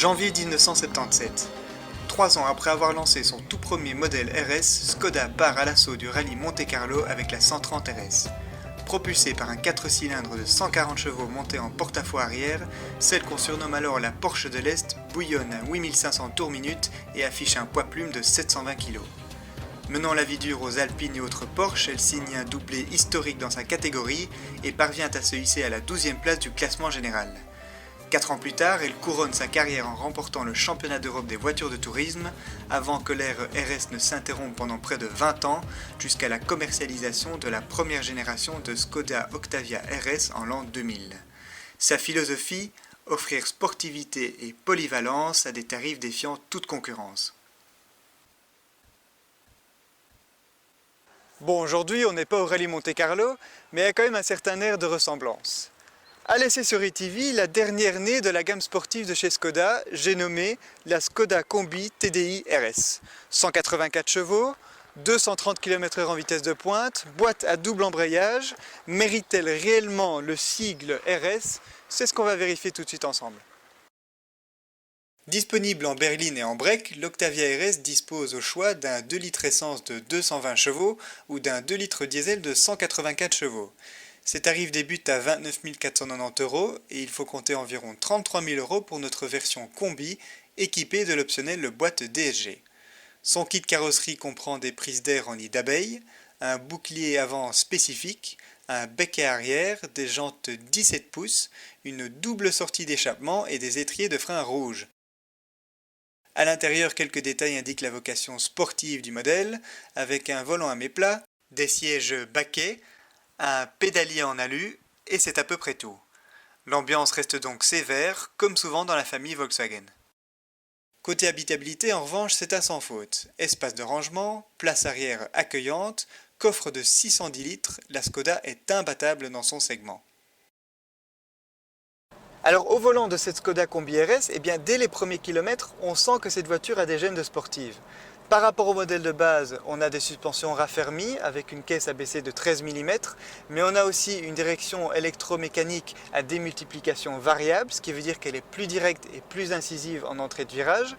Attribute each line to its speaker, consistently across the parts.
Speaker 1: Janvier 1977. 3 ans après avoir lancé son tout premier modèle RS, Skoda part à l'assaut du rallye Monte-Carlo avec la 130 RS. Propulsée par un 4 cylindres de 140 chevaux monté en porte-à-faux arrière, celle qu'on surnomme alors la Porsche de l'Est bouillonne à 8500 tours minute et affiche un poids plume de 720 kg. Menant la vie dure aux Alpines et autres Porsche, elle signe un doublé historique dans sa catégorie et parvient à se hisser à la 12e place du classement général. 4 ans plus tard, elle couronne sa carrière en remportant le championnat d'Europe des voitures de tourisme, avant que l'ère RS ne s'interrompe pendant près de 20 ans, jusqu'à la commercialisation de la première génération de Skoda Octavia RS en l'an 2000. Sa philosophie, offrir sportivité et polyvalence à des tarifs défiant toute concurrence. Bon, aujourd'hui on n'est pas au rallye Monte-Carlo, mais il y a quand même un certain air de ressemblance. À l'essai sur ETV, la dernière née de la gamme sportive de chez Skoda, j'ai nommé la Skoda Combi TDI RS. 184 chevaux, 230 km/h en vitesse de pointe, boîte à double embrayage, mérite-t-elle réellement le sigle RS? C'est ce qu'on va vérifier tout de suite ensemble. Disponible en berline et en break, l'Octavia RS dispose au choix d'un 2 litres essence de 220 chevaux ou d'un 2 litres diesel de 184 chevaux. Ces tarifs débutent à 29 490 € et il faut compter environ 33 000 € pour notre version combi équipée de l'optionnel boîte DSG. Son kit carrosserie comprend des prises d'air en nid d'abeille, un bouclier avant spécifique, un becquet arrière, des jantes 17 pouces, une double sortie d'échappement et des étriers de frein rouges. À l'intérieur, quelques détails indiquent la vocation sportive du modèle, avec un volant à méplat, des sièges baquets, un pédalier en alu, et c'est à peu près tout. L'ambiance reste donc sévère, comme souvent dans la famille Volkswagen. Côté habitabilité, en revanche, c'est à sans faute. Espace de rangement, place arrière accueillante, coffre de 610 litres, la Skoda est imbattable dans son segment. Alors au volant de cette Skoda Combi RS, dès les premiers kilomètres, on sent que cette voiture a des gènes de sportive. Par rapport au modèle de base, on a des suspensions raffermies avec une caisse abaissée de 13 mm, mais on a aussi une direction électromécanique à démultiplication variable, ce qui veut dire qu'elle est plus directe et plus incisive en entrée de virage.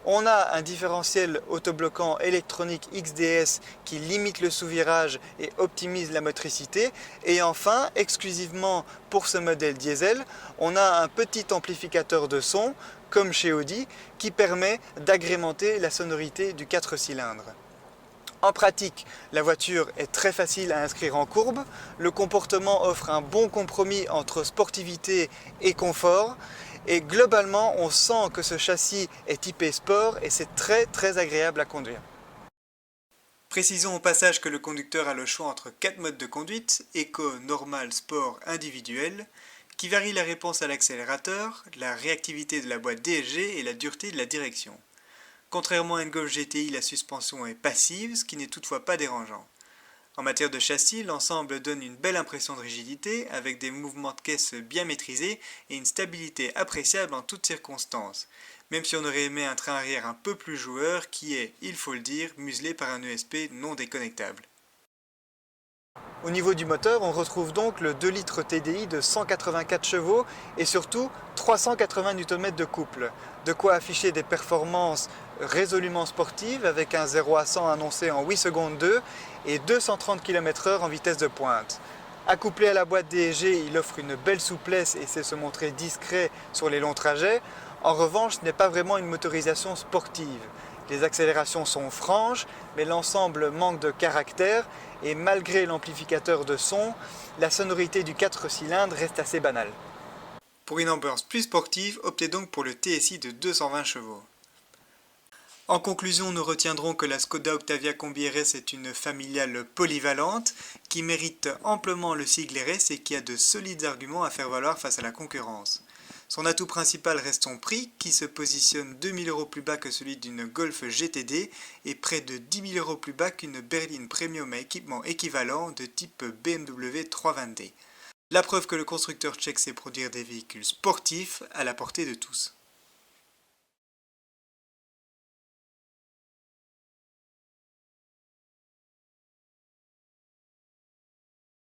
Speaker 1: On a un différentiel autobloquant électronique XDS qui limite le sous-virage et optimise la motricité. Et enfin, exclusivement pour ce modèle diesel, on a un petit amplificateur de son, comme chez Audi, qui permet d'agrémenter la sonorité du 4 cylindres. En pratique, la voiture est très facile à inscrire en courbe. Le comportement offre un bon compromis entre sportivité et confort. Et globalement, on sent que ce châssis est typé sport et c'est très agréable à conduire. Précisons au passage que le conducteur a le choix entre 4 modes de conduite, éco, normal, sport, individuel, qui varient la réponse à l'accélérateur, la réactivité de la boîte DSG et la dureté de la direction. Contrairement à une Golf GTI, la suspension est passive, ce qui n'est toutefois pas dérangeant. En matière de châssis, l'ensemble donne une belle impression de rigidité, avec des mouvements de caisse bien maîtrisés et une stabilité appréciable en toutes circonstances, même si on aurait aimé un train arrière un peu plus joueur qui est, il faut le dire, muselé par un ESP non déconnectable. Au niveau du moteur, on retrouve donc le 2 litres TDI de 184 chevaux et surtout 380 Nm de couple, de quoi afficher des performances résolument sportives avec un 0 à 100 annoncé en 8 secondes 2 et 230 km/h en vitesse de pointe. Accouplé à la boîte DSG, il offre une belle souplesse et sait se montrer discret sur les longs trajets. En revanche, ce n'est pas vraiment une motorisation sportive. Les accélérations sont franches, mais l'ensemble manque de caractère et malgré l'amplificateur de son, la sonorité du 4 cylindres reste assez banale. Pour une ambiance plus sportive, optez donc pour le TSI de 220 chevaux. En conclusion, nous retiendrons que la Skoda Octavia Combi RS est une familiale polyvalente qui mérite amplement le sigle RS et qui a de solides arguments à faire valoir face à la concurrence. Son atout principal reste son prix, qui se positionne 2 000 € plus bas que celui d'une Golf GTD et près de 10 000 € plus bas qu'une berline premium à équipement équivalent de type BMW 320D. La preuve que le constructeur tchèque sait produire des véhicules sportifs à la portée de tous.